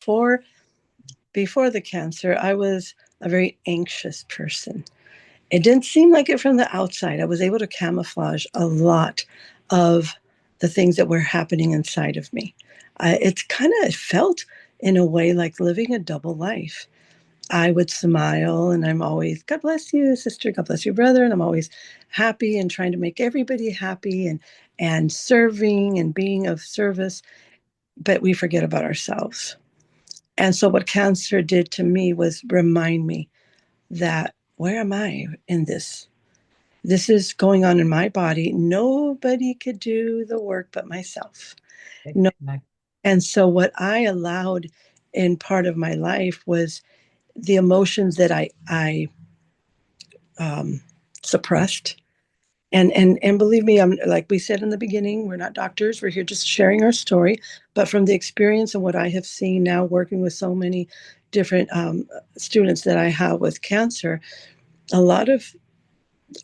before before the cancer, I was a very anxious person. It didn't seem like it from the outside. I was able to camouflage a lot of the things that were happening inside of me. It's kind of felt in a way like living a double life. I would smile and I'm always, God bless you, sister, God bless you, brother. And I'm always happy and trying to make everybody happy and serving and being of service, but we forget about ourselves. And so what cancer did to me was remind me that where am I in this? This is going on in my body. Nobody could do the work but myself. No. Exactly. And so what I allowed in part of my life was the emotions that I um, suppressed. And believe me, I'm like we said in the beginning, we're not doctors. We're here just sharing our story. But from the experience and what I have seen now, working with so many different students that I have with cancer, a lot of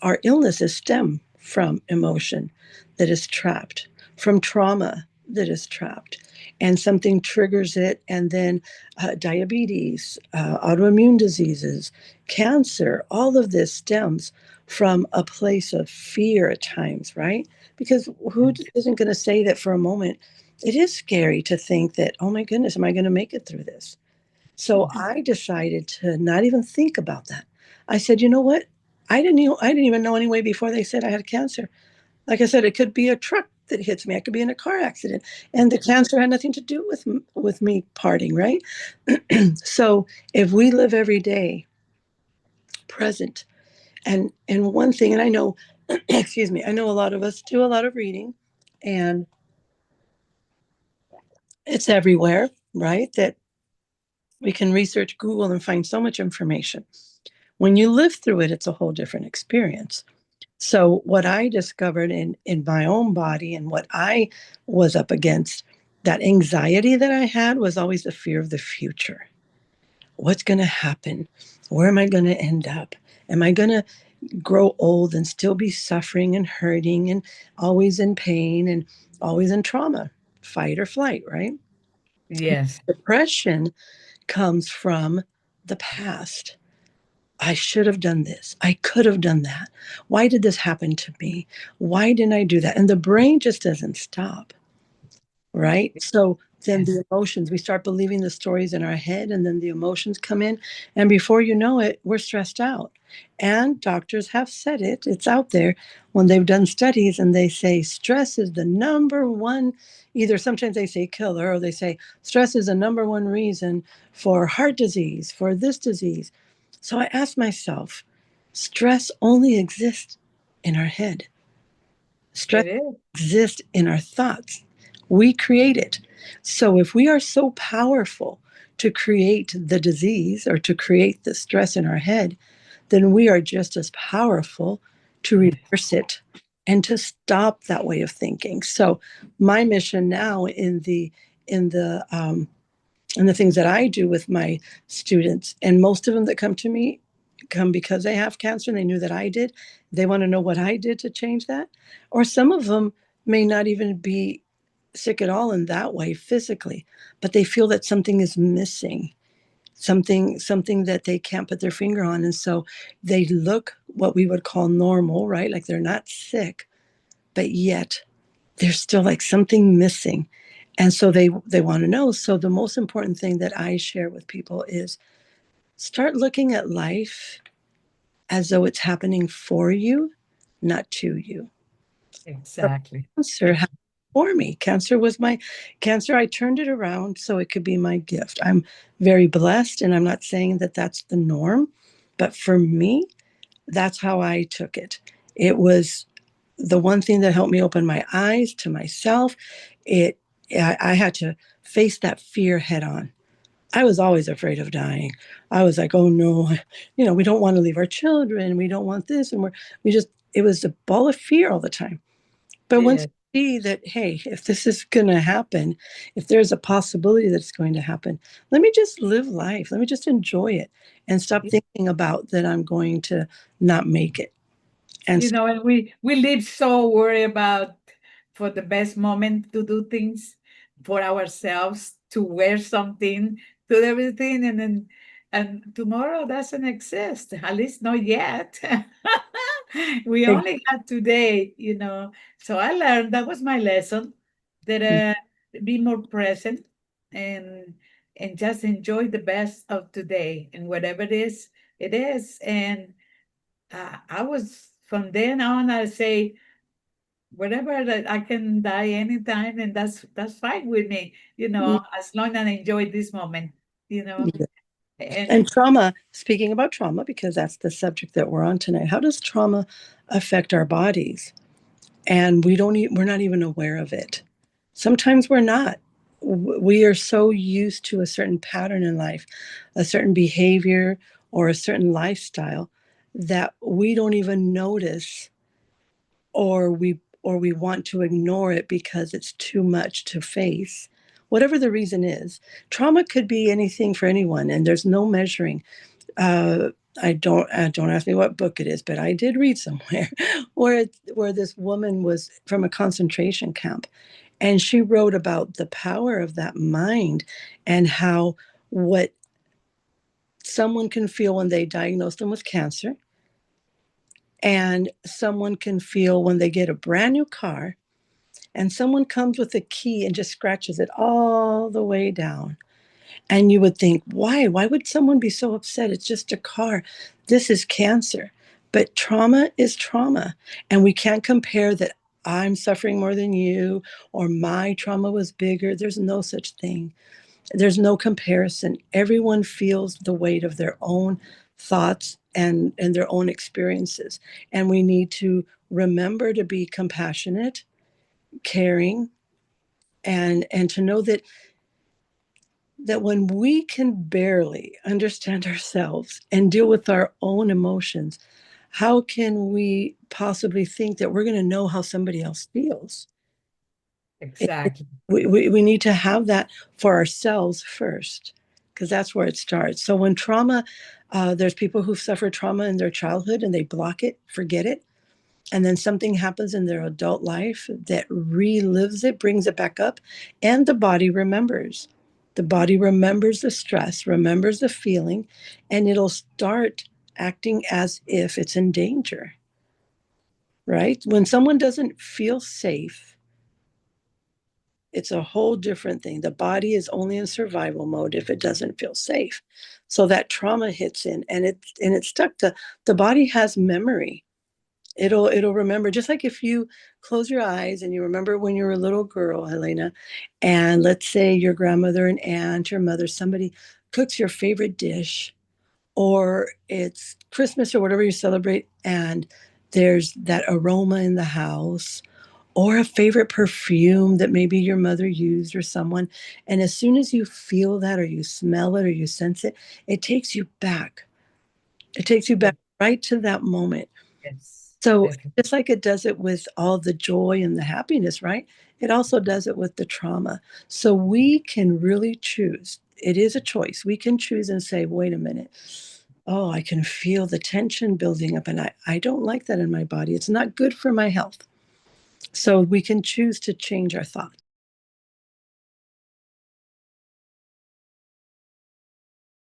our illnesses stem from emotion that is trapped, from trauma that is trapped. And something triggers it, and then diabetes, autoimmune diseases, cancer, all of this stems from a place of fear at times, right? Because who Yes. isn't going to say that for a moment? It is scary to think that, oh my goodness, am I going to make it through this? So Yes. I decided to not even think about that. I said, you know what? I didn't even know anyway before they said I had cancer. Like I said, it could be a truck that hits me. I could be in a car accident, and the cancer had nothing to do with me parting, right? So if we live every day present, and one thing, and I know, excuse me, I know a lot of us do a lot of reading, and it's everywhere, right? That we can research Google and find so much information. When you live through it, it's a whole different experience. So what I discovered in my own body and what I was up against, that anxiety that I had was always the fear of the future. What's going to happen? Where am I going to end up? Am I going to grow old and still be suffering and hurting and always in pain and always in trauma? Fight or flight, right? Yes. Depression comes from the past. I should have done this. I could have done that. Why did this happen to me? Why didn't I do that? And the brain just doesn't stop, right? So then Yes. the emotions, we start believing the stories in our head, and then the emotions come in. And before you know it, we're stressed out. And doctors have said it, it's out there when they've done studies and they say stress is the number one, either sometimes they say killer or they say stress is the number one reason for heart disease, for this disease. So I asked myself, stress only exists in our head. Stress It is. exists in our thoughts. We create it. So if we are so powerful to create the disease or to create the stress in our head, then we are just as powerful to Yes. reverse it and to stop that way of thinking. So my mission now in the and the things that I do with my students, and most of them that come to me come because they have cancer and they knew that I did. They want to know what I did to change that. Or some of them may not even be sick at all in that way physically, but they feel that something is missing, something that they can't put their finger on. And so they look what we would call normal, right? Like they're not sick, but yet there's still like something missing. And so they want to know. So the most important thing that I share with people is start looking at life as though it's happening for you, not to you. So Exactly. cancer happened for me. Cancer was my cancer. I turned it around so it could be my gift. I'm very blessed, and I'm not saying that that's the norm, but for me, that's how I took it. It was the one thing that helped me open my eyes to myself. It I had to face that fear head on. I was always afraid of dying. I was like, oh no, we don't want to leave our children. We don't want this. And we just, it was a ball of fear all the time. But once Yes. you see that, hey, if this is going to happen, if there's a possibility that it's going to happen, let me just live life. Let me just enjoy it and stop thinking about that I'm going to not make it. And And we live so worried about for the best moment to do things for ourselves to wear something, to everything, and then and tomorrow doesn't exist, at least not yet. We Ex- only had today, you know. So I learned, that was my lesson, that be more present and just enjoy the best of today, and whatever it is, it is. And I was, from then on, I say, whatever, that I can die anytime, and that's fine with me, you know, as long as I enjoy this moment, you know. Yeah. And And trauma, speaking about trauma, because that's the subject that we're on tonight, how does trauma affect our bodies? And we're not even aware of it. Sometimes we're not. We are so used to a certain pattern in life, a certain behavior, or a certain lifestyle that we don't even notice, or we want to ignore it because it's too much to face. Whatever the reason is, trauma could be anything for anyone, and there's no measuring. uh, don't ask me what book it is, but I did read somewhere where this woman was from a concentration camp, and she wrote about the power of that mind, and how what someone can feel when they diagnose them with cancer, and someone can feel when they get a brand new car, and someone comes with a key and just scratches it all the way down. And you would think, why? Why would someone be so upset? It's just a car. This is cancer. But trauma is trauma. And we can't compare that I'm suffering more than you, or my trauma was bigger. There's no such thing. There's no comparison. Everyone feels the weight of their own thoughts and their own experiences. And we need to remember to be compassionate, caring, and to know that when we can barely understand ourselves and deal with our own emotions, how can we possibly think that we're going to know how somebody else feels? exactly. We need to have that for ourselves first, because that's where it starts. So when trauma, there's people who suffer trauma in their childhood and they block it, forget it. And then something happens in their adult life that relives it, brings it back up, and the body remembers. The body remembers the stress, remembers the feeling, and it'll start acting as if it's in danger, right? When someone doesn't feel safe, it's a whole different thing. The body is only in survival mode if it doesn't feel safe. So that trauma hits in, and it's stuck. The body has memory. It'll remember, just like if you close your eyes and you remember when you were a little girl, Helena, and let's say your grandmother, an aunt, your mother, somebody cooks your favorite dish, or it's Christmas or whatever you celebrate, and there's that aroma in the house, or a favorite perfume that maybe your mother used or someone. And as soon as you feel that, or you smell it, or you sense it, it takes you back. It takes you Yes, back right to that moment. yes, So definitely. just like it does it with all the joy and the happiness, right? It also does it with the trauma. So we can really choose. It is a choice. We can choose and say, wait a minute. Oh, I can feel the tension building up, and I don't like that in my body. It's not good for my health. So we can choose to change our thoughts.